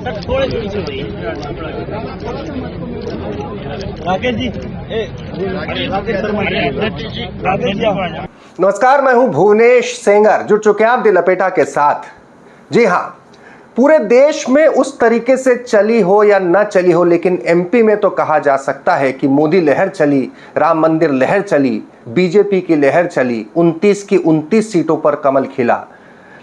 राकेश जी, नमस्कार, मैं हूं भुवनेश सेंगर। जुड़ चुके हैं आप दी लपेटा के साथ। जी हां, पूरे देश में उस तरीके से चली हो या न चली हो, लेकिन एमपी में तो कहा जा सकता है कि मोदी लहर चली, राम मंदिर लहर चली, बीजेपी की लहर चली, 29 की 29 सीटों पर कमल खिला।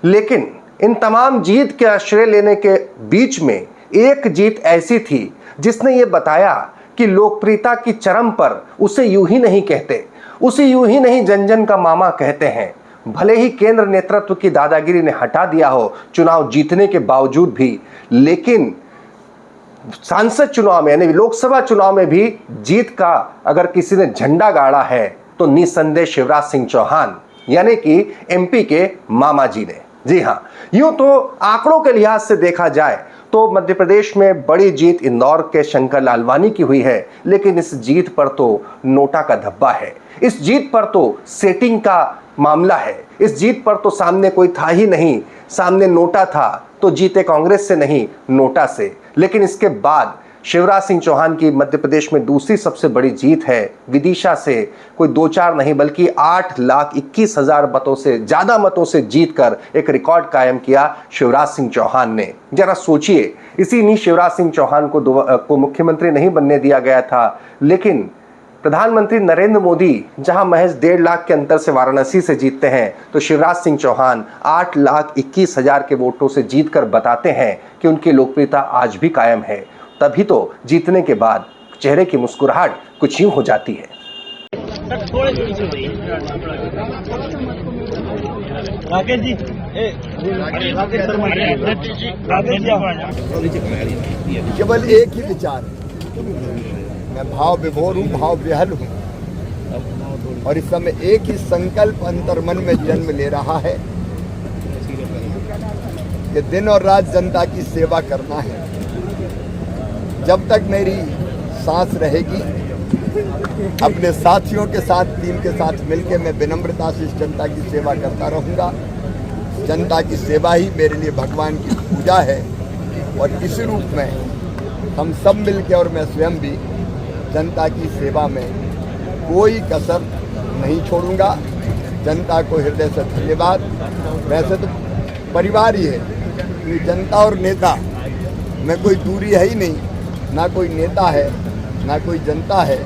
लेकिन इन तमाम जीत के श्रेय लेने के बीच में एक जीत ऐसी थी जिसने ये बताया कि लोकप्रियता की चरम पर उसे यूं ही नहीं कहते, उसे यूं ही नहीं जन जन का मामा कहते हैं। भले ही केंद्र नेतृत्व की दादागिरी ने हटा दिया हो चुनाव जीतने के बावजूद भी, लेकिन सांसद चुनाव में यानी लोकसभा चुनाव में भी जीत का अगर किसी ने झंडा गाड़ा है तो निसंदेह शिवराज सिंह चौहान यानी कि एमपी के मामा जी ने। जी हां, यूं तो आंकड़ों के लिहाज से देखा जाए तो मध्य प्रदेश में बड़ी जीत इंदौर के शंकर लालवानी की हुई है, लेकिन इस जीत पर तो नोटा का धब्बा है, इस जीत पर तो सेटिंग का मामला है, इस जीत पर तो सामने कोई था ही नहीं, सामने नोटा था तो जीते कांग्रेस से नहीं नोटा से। लेकिन इसके बाद शिवराज सिंह चौहान की मध्य प्रदेश में दूसरी सबसे बड़ी जीत है। विदिशा से कोई 2-4 नहीं बल्कि 8,21,000 मतों से ज्यादा मतों से जीतकर एक रिकॉर्ड कायम किया शिवराज सिंह चौहान ने। जरा सोचिए, इसीलिए शिवराज सिंह चौहान को मुख्यमंत्री नहीं बनने दिया गया था, लेकिन प्रधानमंत्री नरेंद्र मोदी जहां महज 1.5 लाख के अंतर से वाराणसी से जीतते हैं, तो शिवराज सिंह चौहान 8,21,000 के वोटों से जीतकर बताते हैं कि उनकी लोकप्रियता आज भी कायम है। तभी तो जीतने के बाद चेहरे की मुस्कुराहट कुछ यूं हो जाती है। राकेश जी, केवल एक ही विचार है, मैं भाव विभोर हूँ, भाव विहल हूँ, और इस समय एक ही संकल्प अंतर्मन में जन्म ले रहा है कि दिन और रात जनता की सेवा करना है। जब तक मेरी सांस रहेगी, अपने साथियों के साथ, टीम के साथ मिलकर मैं विनम्रता से इस जनता की सेवा करता रहूँगा। जनता की सेवा ही मेरे लिए भगवान की पूजा है, और इसी रूप में हम सब मिलकर और मैं स्वयं भी जनता की सेवा में कोई कसर नहीं छोड़ूंगा। जनता को हृदय से धन्यवाद। वैसे तो परिवार ही है, जनता और नेता में कोई दूरी है ही नहीं, ना कोई नेता है ना कोई जनता है।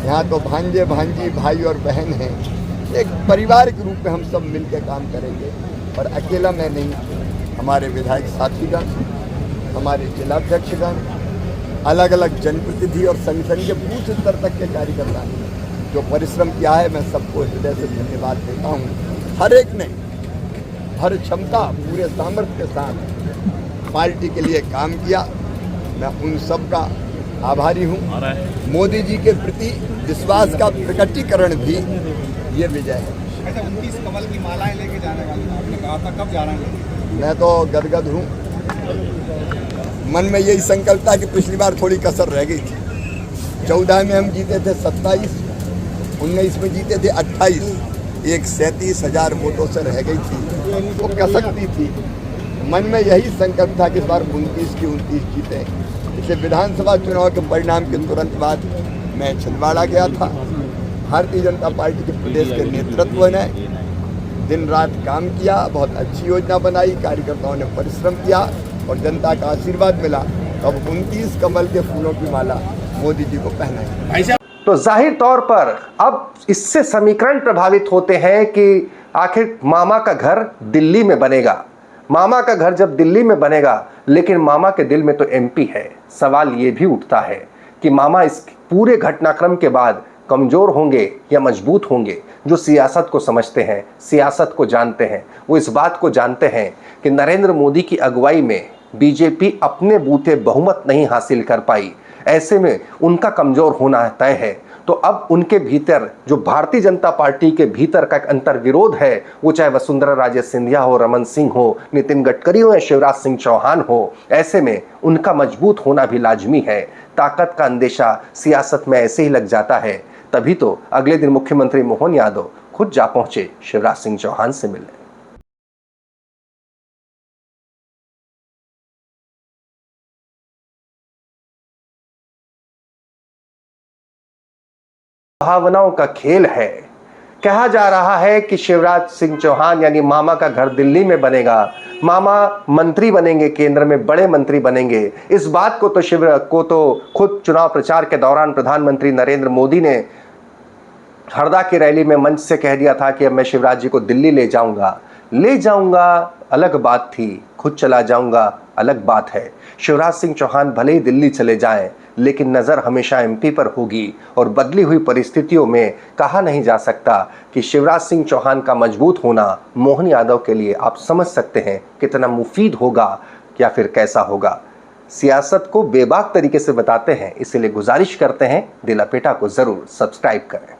यहाँ तो भांजे भांजी, भाई और बहन हैं। एक परिवार के रूप में हम सब मिलकर काम करेंगे, और अकेला मैं नहीं, हमारे विधायक साथीगण, हमारे जिलाध्यक्षगण, अलग अलग जनप्रतिनिधि और संगठन के बूथ स्तर तक के कार्यकर्ता जो परिश्रम किया है, मैं सबको हृदय से धन्यवाद देता हूँ। हर एक ने हर क्षमता, पूरे सामर्थ्य के साथ पार्टी के लिए काम किया। मैं उन सब का आभारी हूँ। मोदी जी के प्रति विश्वास का प्रकटीकरण भी ये विजय है। अच्छा, 29 कमल की मालाएं लेके जाने वाली आपने कहा था, कब जा रहे हैं? मैं तो गदगद हूँ। मन में यही संकल्प था कि पिछली बार थोड़ी कसर रह गई थी। 14 में हम जीते थे 27, 19 में जीते थे 28, एक 37,000 वोटों से रह गई थी, वो कसकती थी। मन में यही संकल्प था कि इस बार 29 की 29 जीते। इसलिए विधानसभा चुनाव के परिणाम के तुरंत बाद मैं छिंदवाड़ा गया था। भारतीय जनता पार्टी के प्रदेश के नेतृत्व ने दिन रात काम किया, बहुत अच्छी योजना बनाई, कार्यकर्ताओं ने परिश्रम किया और जनता का आशीर्वाद मिला। अब 29 कमल के फूलों की माला मोदी जी को पहनाई। तो जाहिर तौर पर अब इससे समीकरण प्रभावित होते हैं कि आखिर मामा का घर दिल्ली में बनेगा। मामा का घर जब दिल्ली में बनेगा, लेकिन मामा के दिल में तो एमपी है। सवाल ये भी उठता है कि मामा इस पूरे घटनाक्रम के बाद कमजोर होंगे या मजबूत होंगे। जो सियासत को समझते हैं, सियासत को जानते हैं, वो इस बात को जानते हैं कि नरेंद्र मोदी की अगुवाई में बीजेपी अपने बूते बहुमत नहीं हासिल कर पाई। ऐसे में उनका कमजोर होना तय है। तो अब उनके भीतर जो भारतीय जनता पार्टी के भीतर का एक अंतर्विरोध है, वो चाहे वसुंधरा राजे सिंधिया हो, रमन सिंह हो, नितिन गडकरी हो या शिवराज सिंह चौहान हो, ऐसे में उनका मजबूत होना भी लाजमी है। ताकत का अंदेशा सियासत में ऐसे ही लग जाता है। तभी तो अगले दिन मुख्यमंत्री मोहन यादव खुद जा पहुंचे शिवराज सिंह चौहान से मिलने। भावनाओं का खेल है। कहा जा रहा है कि शिवराज सिंह चौहान यानी मामा का घर दिल्ली में बनेगा, मामा मंत्री बनेंगे, केंद्र में बड़े मंत्री बनेंगे। इस बात को तो खुद चुनाव प्रचार के दौरान प्रधानमंत्री नरेंद्र मोदी ने हरदा की रैली में मंच से कह दिया था कि अब मैं शिवराज जी को दिल्ली ले जाऊंगा अलग बात थी, खुद चला जाऊंगा अलग बात है। शिवराज सिंह चौहान भले ही दिल्ली चले जाएं, लेकिन नज़र हमेशा एमपी पर होगी और बदली हुई परिस्थितियों में कहा नहीं जा सकता कि शिवराज सिंह चौहान का मजबूत होना मोहन यादव के लिए आप समझ सकते हैं कितना मुफीद होगा या फिर कैसा होगा। सियासत को बेबाक तरीके से बताते हैं, इसीलिए गुजारिश करते हैं दिल लपेटा को ज़रूर सब्सक्राइब करें।